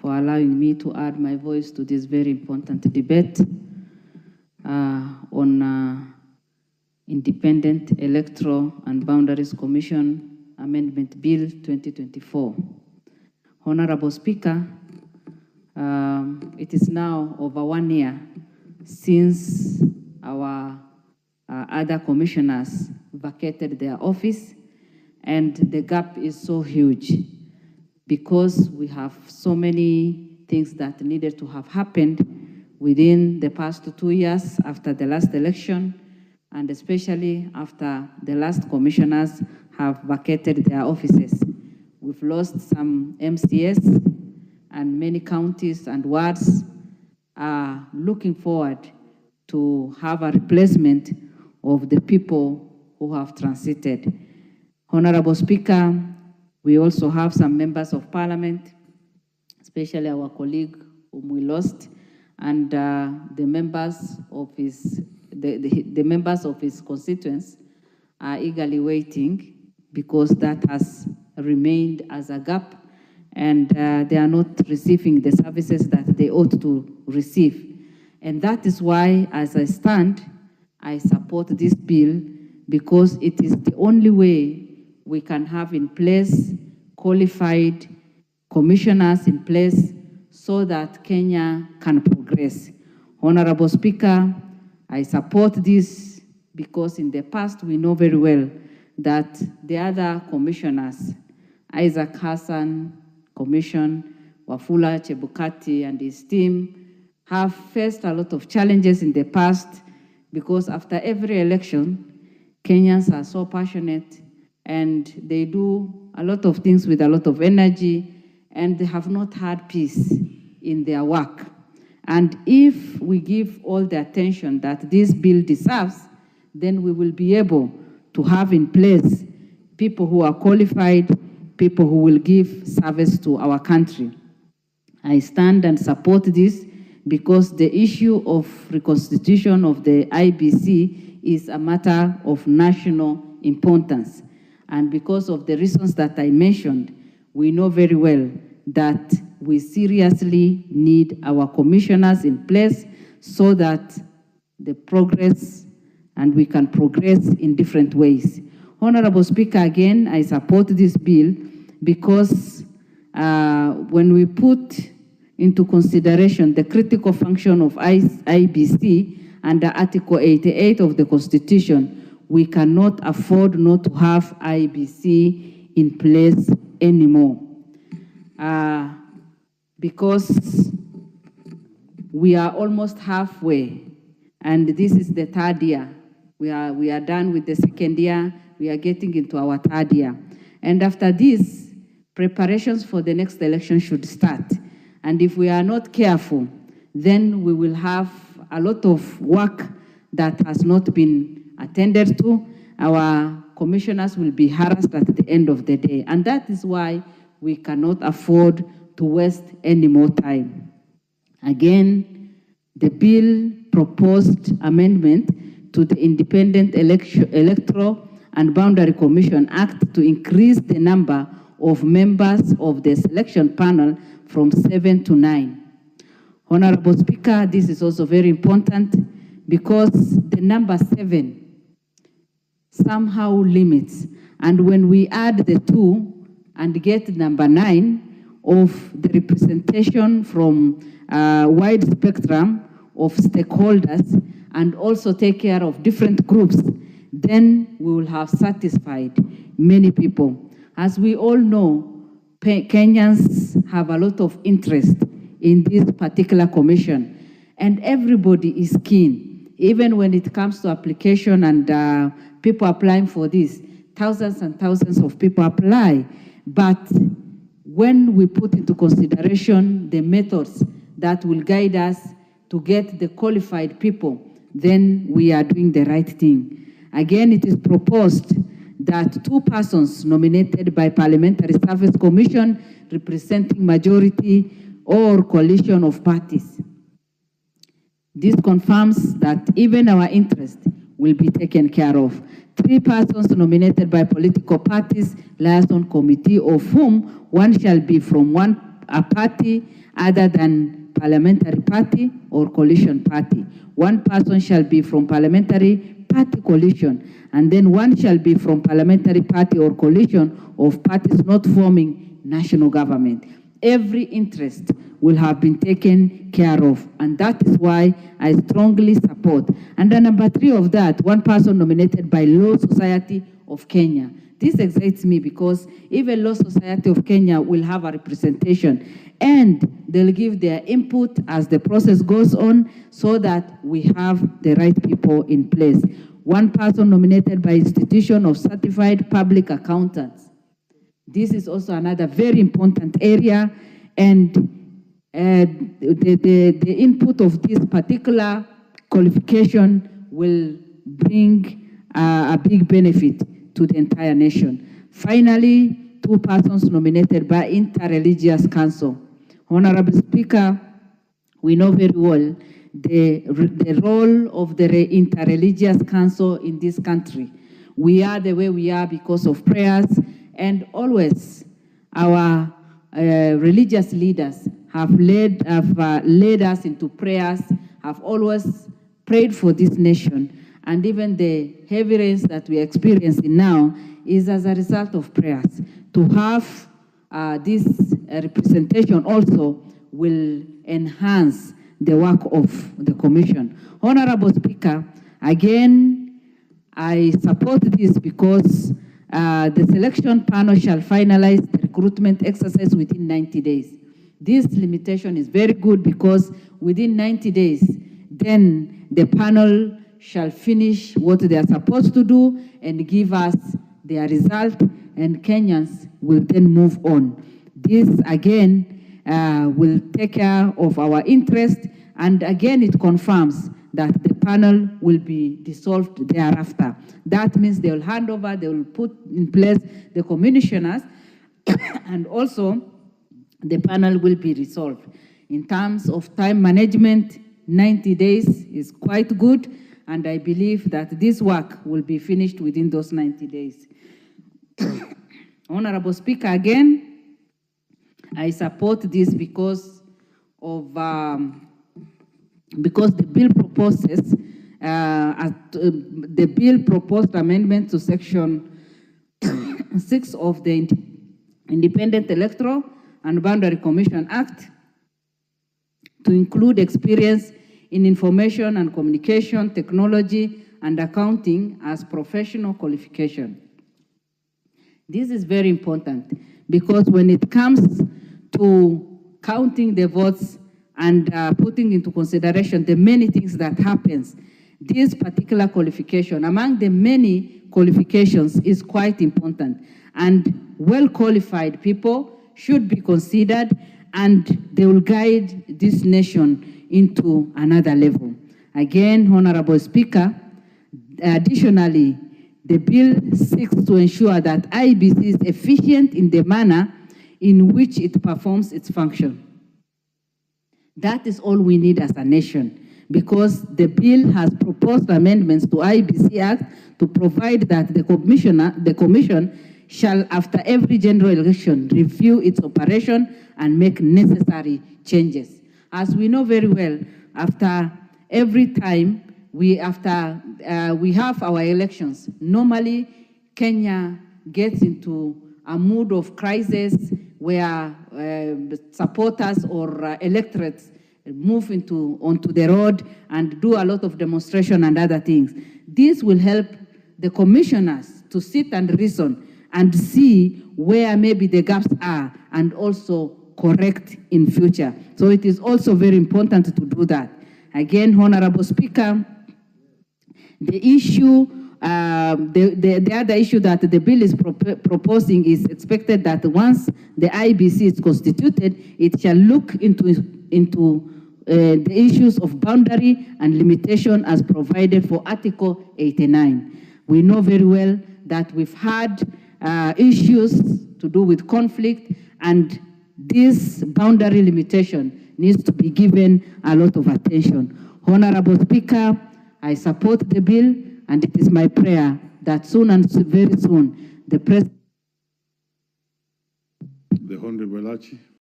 for allowing me to add my voice to this very important debate on Independent Electoral and Boundaries Commission Amendment Bill 2024. Honorable Speaker, it is now over 1 year since our other commissioners vacated their office, and the gap is so huge because we have so many things that needed to have happened within the past 2 years after the last election, and especially after the last commissioners have vacated their offices. We've lost some MCS, and many counties and wards are looking forward to have a replacement of the people who have transited. Honorable Speaker, we also have some members of parliament, especially our colleague whom we lost, and the members of his constituents are eagerly waiting because that has remained as a gap, and they are not receiving the services that they ought to receive. And that is why, as I stand, I support this bill, because it is the only way we can have in place qualified commissioners in place so that Kenya can progress. Honorable Speaker, I support this because in the past we know very well that the other commissioners, Isaac Hassan Commission, Wafula Chebukati and his team, have faced a lot of challenges in the past, because after every election, Kenyans are so passionate and they do a lot of things with a lot of energy, and they have not had peace in their work. And if we give all the attention that this bill deserves, then we will be able to have in place people who are qualified, people who will give service to our country. I stand and support this because the issue of reconstitution of the IEBC is a matter of national importance. And because of the reasons that I mentioned, we know very well that we seriously need our commissioners in place so that the progress and we can progress in different ways. Honorable Speaker, again, I support this bill because when we put into consideration the critical function of IEBC under Article 88 of the Constitution, we cannot afford not to have IEBC in place anymore. Because we are almost halfway, and this is the 3rd year. We are done with the 2nd year, we are getting into our 3rd year. And after this, preparations for the next election should start. And if we are not careful, then we will have a lot of work that has not been attended to. Our commissioners will be harassed at the end of the day. And that is why we cannot afford to waste any more time. Again, the bill proposed amendment to the Independent Electoral and Boundary Commission Act to increase the number of members of the selection panel from 7 to 9. Honorable Speaker, this is also very important because the number 7 somehow limits. And when we add the 2 and get number 9 of the representation from a wide spectrum of stakeholders and also take care of different groups, then we will have satisfied many people. As we all know, Kenyans have a lot of interest in this particular commission, and everybody is keen. Even when it comes to application and people applying for this, thousands and thousands of people apply. But when we put into consideration the methods that will guide us to get the qualified people, then we are doing the right thing. Again, it is proposed that 2 persons nominated by Parliamentary Service Commission representing majority or coalition of parties. This confirms that even our interest will be taken care of. 3 persons nominated by political parties, liaison committee, of whom one shall be from one a party other than parliamentary party or coalition party. One person shall be from parliamentary party coalition, and then one shall be from parliamentary party or coalition of parties not forming national government. Every interest will have been taken care of, and that is why I strongly support. And then number 3 of that, one person nominated by Law Society of Kenya. This excites me because even Law Society of Kenya will have a representation, and they'll give their input as the process goes on so that we have the right people in place. One person nominated by institution of certified public accountants. This is also another very important area, and the input of this particular qualification will bring a big benefit to the entire nation. Finally, 2 persons nominated by Interreligious Council. Honorable Speaker, we know very well the role of the Interreligious Council in this country. We are the way we are because of prayers, and always our religious leaders have led us into prayers, have always prayed for this nation. And even the heavy rains that we are experiencing now is as a result of prayers. To have this representation also will enhance the work of the Commission. Honorable Speaker, again, I support this because the selection panel shall finalize the recruitment exercise within 90 days. This limitation is very good because within 90 days, then the panel shall finish what they are supposed to do and give us their result, and Kenyans will then move on. This, again, will take care of our interest, and again, it confirms that the panel will be dissolved thereafter. That means they will hand over, they will put in place the commissioners, and also the panel will be resolved. In terms of time management, 90 days is quite good, and I believe that this work will be finished within those 90 days. Honorable Speaker, again, I support this because of because the bill proposes the bill proposed amendment to Section 6 of the Independent Electoral and Boundary Commission Act to include experience in information and communication technology and accounting as professional qualification. This is very important because when it comes to counting the votes and putting into consideration the many things that happens, this particular qualification, among the many qualifications, is quite important. And well-qualified people should be considered, and they will guide this nation into another level. Again, Honorable Speaker, additionally, the bill seeks to ensure that IEBC is efficient in the manner in which it performs its function. That is all we need as a nation, because the bill has proposed amendments to IEBC Act to provide that the Commission shall, after every general election, review its operation and make necessary changes. As we know very well, after every time we have our elections, normally Kenya gets into a mood of crisis where supporters or electorates move onto the road and do a lot of demonstration and other things. This will help the commissioners to sit and reason and see where maybe the gaps are and also correct in future. So it is also very important to do that. Again, Honorable Speaker, the issue, the other issue that the bill is proposing is expected that once the IEBC is constituted, it shall look into the issues of boundary and limitation as provided for Article 89. We know very well that we've had issues to do with conflict, and this boundary limitation needs to be given a lot of attention. Honorable Speaker, I support the bill, and it is my prayer that soon and very soon the President. The Honorable Achi.